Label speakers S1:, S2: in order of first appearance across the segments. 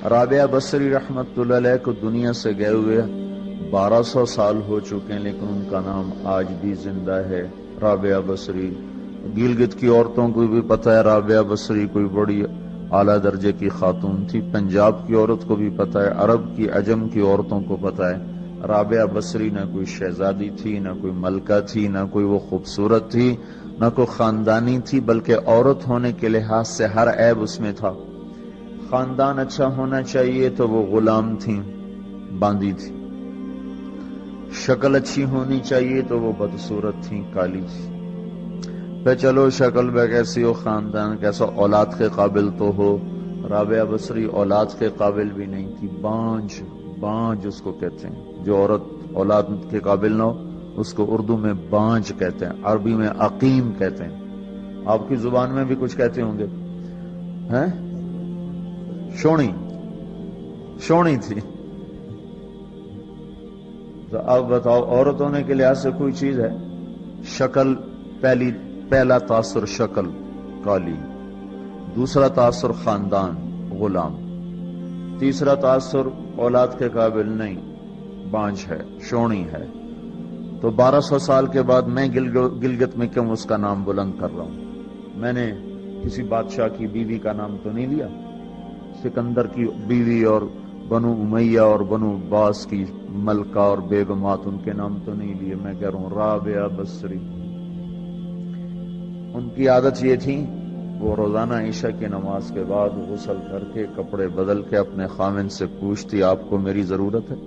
S1: رابعہ بصری رحمت اللہ علیہ کو دنیا سے گئے ہوئے 1200 سال ہو چکے ہیں، لیکن ان کا نام آج بھی زندہ ہے، رابعہ بصری۔ گلگت کی عورتوں کو بھی پتہ ہے رابعہ بصری کوئی بڑی اعلیٰ درجے کی خاتون تھی، پنجاب کی عورت کو بھی پتہ ہے، عرب کی عجم کی عورتوں کو پتہ ہے رابعہ بصری نہ کوئی شہزادی تھی، نہ کوئی ملکہ تھی، نہ کوئی وہ خوبصورت تھی، نہ کوئی خاندانی تھی، بلکہ عورت ہونے کے لحاظ سے ہر عیب اس میں تھا۔ خاندان اچھا ہونا چاہیے تو وہ غلام تھیں، باندی تھی، شکل اچھی ہونی چاہیے تو وہ بدصورت تھیں، کالی تھی۔ پہ چلو شکل بے کیسی ہو، خاندان کیسا، اولاد کے قابل تو ہو، رابعہ بصری اولاد کے قابل بھی نہیں تھی، بانج اس کو کہتے ہیں، جو عورت اولاد کے قابل نہ ہو اس کو اردو میں بانج کہتے ہیں، عربی میں عقیم کہتے ہیں، آپ کی زبان میں بھی کچھ کہتے ہوں گے، ہیں؟ شونی تھی۔ تو اب بتاؤ عورت ہونے کے لحاظ سے کوئی چیز ہے؟ شکل، پہلا تاثر شکل کالی، دوسرا تاثر خاندان غلام، تیسرا تاثر اولاد کے قابل نہیں، بانج ہے، شونی ہے۔ تو 1200 سال کے بعد میں گلگت میں کیوں اس کا نام بلند کر رہا ہوں؟ میں نے کسی بادشاہ کی بیوی کا نام تو نہیں لیا، سکندر کی بیوی اور بنو امیہ اور بنو عباس کی ملکہ اور بیگمات، ان کے نام تو نہیں لیے، میں کہہ رہا ہوں رابعہ بصری۔ ان کی عادت یہ تھی، وہ روزانہ عشاء کی نماز کے بعد غسل کر کے کپڑے بدل کے اپنے خامن سے پوچھتی آپ کو میری ضرورت ہے؟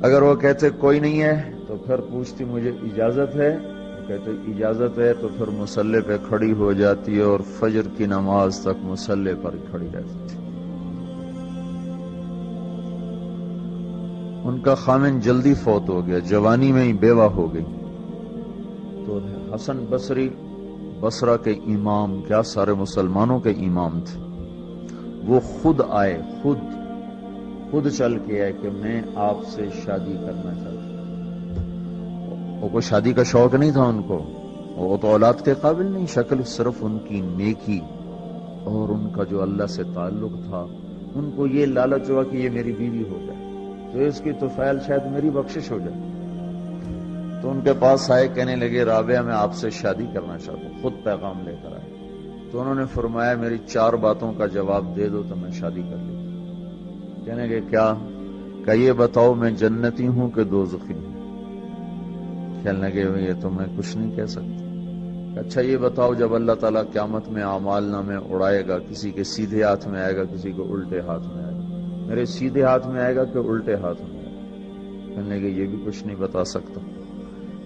S1: اگر وہ کہتے کوئی نہیں ہے تو پھر پوچھتی مجھے اجازت ہے؟ وہ کہتے اجازت ہے تو پھر مصلی پہ کھڑی ہو جاتی ہے اور فجر کی نماز تک مصلی پر کھڑی رہتی تھی۔ ان کا خامن جلدی فوت ہو گیا، جوانی میں ہی بیوہ ہو گئی، تو حسن بصری بصرہ کے امام، کیا سارے مسلمانوں کے امام تھے، وہ خود آئے، خود چل کے آئے کہ میں آپ سے شادی کرنا چاہتا ہوں۔ وہ کوئی شادی کا شوق نہیں تھا ان کو، وہ تو اولاد کے قابل نہیں، شکل صرف ان کی نیکی اور ان کا جو اللہ سے تعلق تھا، ان کو یہ لالچ ہوا کہ یہ میری بیوی ہو جائے تو اس کی توفیل شاید میری بخشش ہو جائے۔ تو ان کے پاس آئے، کہنے لگے رابعہ میں آپ سے شادی کرنا چاہتا ہوں، خود پیغام لے کر آئے۔ تو انہوں نے فرمایا میری 4 باتوں کا جواب دے دو تو میں شادی کر لیتا ہوں۔ کہنے لگے کیا؟ کہ یہ بتاؤ میں جنتی ہوں کہ دوزخی ہوں؟ کہنے لگے یہ تو میں کچھ نہیں کہہ سکتا۔ اچھا یہ بتاؤ جب اللہ تعالیٰ قیامت میں اعمال نامے اڑائے گا، کسی کے سیدھے ہاتھ میں آئے گا، کسی کو الٹے ہاتھ میں آئے گا، میرے سیدھے ہاتھ میں آئے گا کہ الٹے ہاتھ میں آئے گا؟ کہنے لگے یہ بھی کچھ نہیں بتا سکتا۔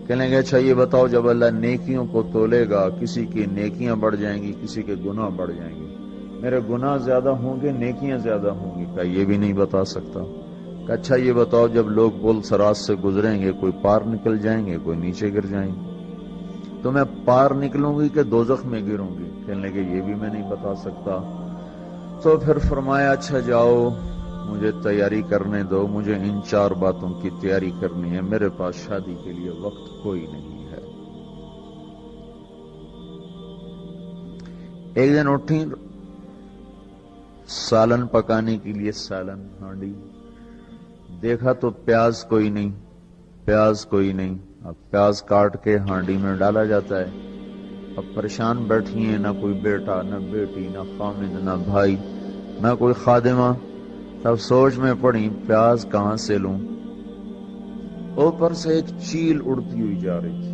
S1: کہنے لگے اچھا یہ بتاؤ جب اللہ نیکیوں کو تولے گا، کسی کی نیکیاں بڑھ جائیں گی، کسی کے گناہ بڑھ جائیں گے، میرے گناہ زیادہ ہوں گے، نیکیاں زیادہ ہوں گی؟ کہ یہ بھی نہیں بتا سکتا۔ کہ اچھا یہ بتاؤ جب لوگ پل صراط سے گزریں گے، کوئی پار نکل جائیں گے، کوئی نیچے گر جائیں گے، تو میں پار نکلوں گی کہ دوزخ میں گروں گی؟ کہنے لگے یہ بھی میں نہیں بتا سکتا۔ تو پھر فرمایا اچھا جاؤ مجھے تیاری کرنے دو، مجھے ان 4 باتوں کی تیاری کرنی ہے، میرے پاس شادی کے لیے وقت کوئی نہیں ہے۔ ایک دن اٹھی، سالن پکانے کے لیے سالن ہانڈی، دیکھا تو پیاز کوئی نہیں، اب پیاز کاٹ کے ہانڈی میں ڈالا جاتا ہے۔ اب پریشان بیٹھی ہیں، نہ کوئی بیٹا، نہ بیٹی، نہ خامد، نہ بھائی، نہ کوئی خادمہ۔ تب سوچ میں پڑی پیاز کہاں سے لوں؟ اوپر سے ایک چیل اڑتی ہوئی جا رہی تھی،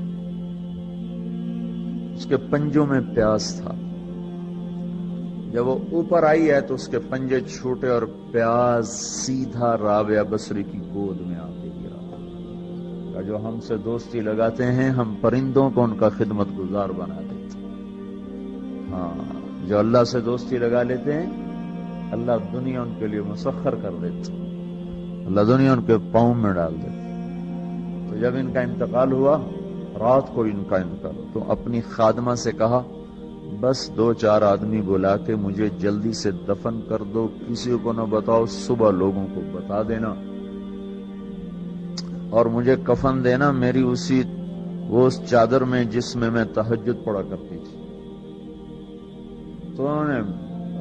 S1: اس کے پنجوں میں پیاز تھا۔ جب وہ اوپر آئی ہے تو اس کے پنجے چھوٹے اور پیاز سیدھا رابعہ بصری کی گود میں آ کے گرا۔ جو ہم سے دوستی لگاتے ہیں ہم پرندوں کو ان کا خدمت گزار بنا دیتے ہیں، ہاں جو اللہ سے دوستی لگا لیتے ہیں اللہ دنیا ان کے لیے مسخر کر دیتا، اللہ دنیا ان کے پاؤں میں ڈال دیتا۔ تو جب ان کا انتقال ہوا، رات کو ان کا انتقال ہوا، تو اپنی خادمہ سے کہا بس 2-4 آدمی بلا کے مجھے جلدی سے دفن کر دو، کسی کو نہ بتاؤ، صبح لوگوں کو بتا دینا، اور مجھے کفن دینا میری اس چادر میں جس میں میں تہجد پڑھا کرتی تھی۔ تو انہوں نے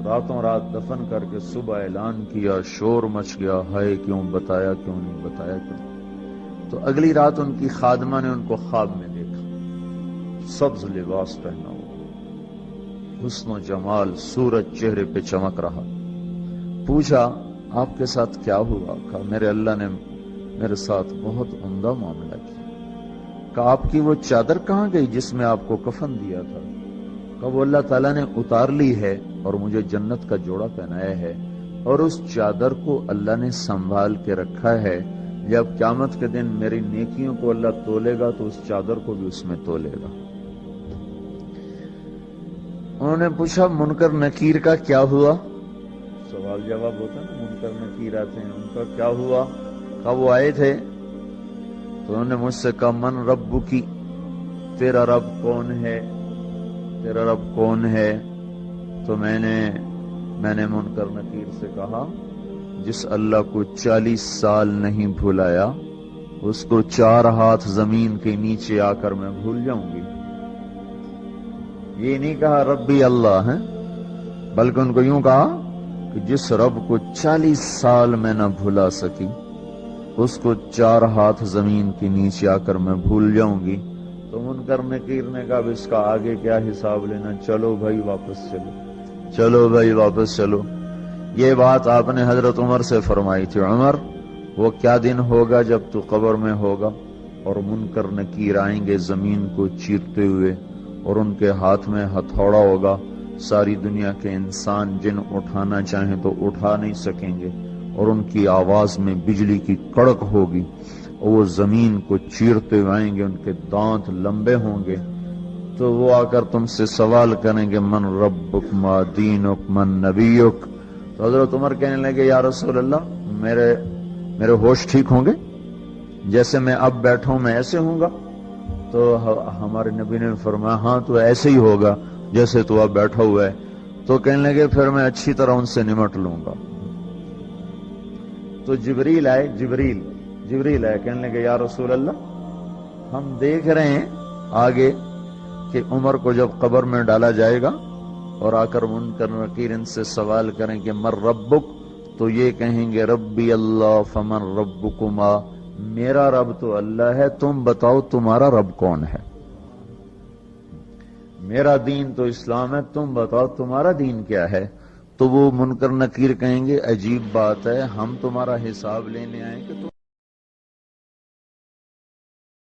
S1: راتوں رات دفن کر کے صبح اعلان کیا، شور مچ گیا، ہائے کیوں بتایا، کیوں نہیں بتایا، کیوں؟ تو اگلی رات ان کی خادمہ نے ان کو خواب میں دیکھا، سبز لباس پہنا ہوا، حسن و جمال، سورج چہرے پہ چمک رہا۔ پوچھا آپ کے ساتھ کیا ہوا؟ کہا میرے اللہ نے میرے ساتھ بہت عمدہ معاملہ کیا۔ کہا آپ کی وہ چادر کہاں گئی جس میں آپ کو کفن دیا تھا؟ کہا وہ اللہ تعالیٰ نے اتار لی ہے اور مجھے جنت کا جوڑا پہنایا ہے، اور اس چادر کو اللہ نے سنبھال کے رکھا ہے، جب قیامت کے دن میری نیکیوں کو اللہ تولے گا تو اس چادر کو بھی اس میں تولے گا۔ انہوں نے پوچھا منکر نکیر کا کیا ہوا؟ سوال جواب ہوتا ہے نا، منکر نکیر آتے ہیں، ان کا کیا ہوا؟ کہا وہ آئے تھے تو انہوں نے مجھ سے کہا من ربکی، تیرا رب کون ہے، تیرا رب کون ہے؟ تو میں نے منکر نکیر سے کہا جس اللہ کو 40 سال نہیں بھلایا اس کو 4 ہاتھ زمین کے نیچے آ کر میں بھول جاؤں گی۔ یہ نہیں کہا ربی اللہ ہے، بلکہ ان کو یوں کہا کہ جس رب کو 40 سال میں نہ بھلا سکی اس کو 4 ہاتھ زمین کے نیچے آ کر میں بھول جاؤں گی۔ تو منکر نکیر نے کہا اب اس کا آگے کیا حساب لینا، چلو بھائی واپس چلو، چلو بھائی واپس چلو۔ یہ بات آپ نے حضرت عمر سے فرمائی تھی، عمر وہ کیا دن ہوگا جب تو قبر میں ہوگا اور منکر نکیر آئیں گے زمین کو چیرتے ہوئے، اور ان کے ہاتھ میں ہتھوڑا ہوگا، ساری دنیا کے انسان جن اٹھانا چاہیں تو اٹھا نہیں سکیں گے، اور ان کی آواز میں بجلی کی کڑک ہوگی، اور وہ زمین کو چیرتے ہوئے آئیں گے، ان کے دانت لمبے ہوں گے، تو وہ آ کر تم سے سوال کریں گے من ربک ما دینک من نبیک۔ تو حضرت عمر کہنے لگے یا رسول اللہ میرے ہوش ٹھیک ہوں گے، جیسے میں اب بیٹھا ہوں میں ایسے ہوں گا؟ تو ہمارے نبی نے فرمایا ہاں تو ایسے ہی ہوگا جیسے تو اب بیٹھا ہوا ہے۔ تو کہنے لگے پھر میں اچھی طرح ان سے نمٹ لوں گا۔ تو جبریل آئے، جبریل آئے، کہنے لگے یا رسول اللہ ہم دیکھ رہے ہیں آگے کہ عمر کو جب قبر میں ڈالا جائے گا اور آ کر منکر نکیر ان سے سوال کریں کہ من ربک، تو یہ کہیں گے ربی اللہ فمن ربکما، میرا رب تو اللہ ہے، تم بتاؤ تمہارا رب کون ہے؟ میرا دین تو اسلام ہے، تم بتاؤ تمہارا دین کیا ہے؟ تو وہ منکر نکیر کہیں گے عجیب بات ہے، ہم تمہارا حساب لینے آئے کہ تم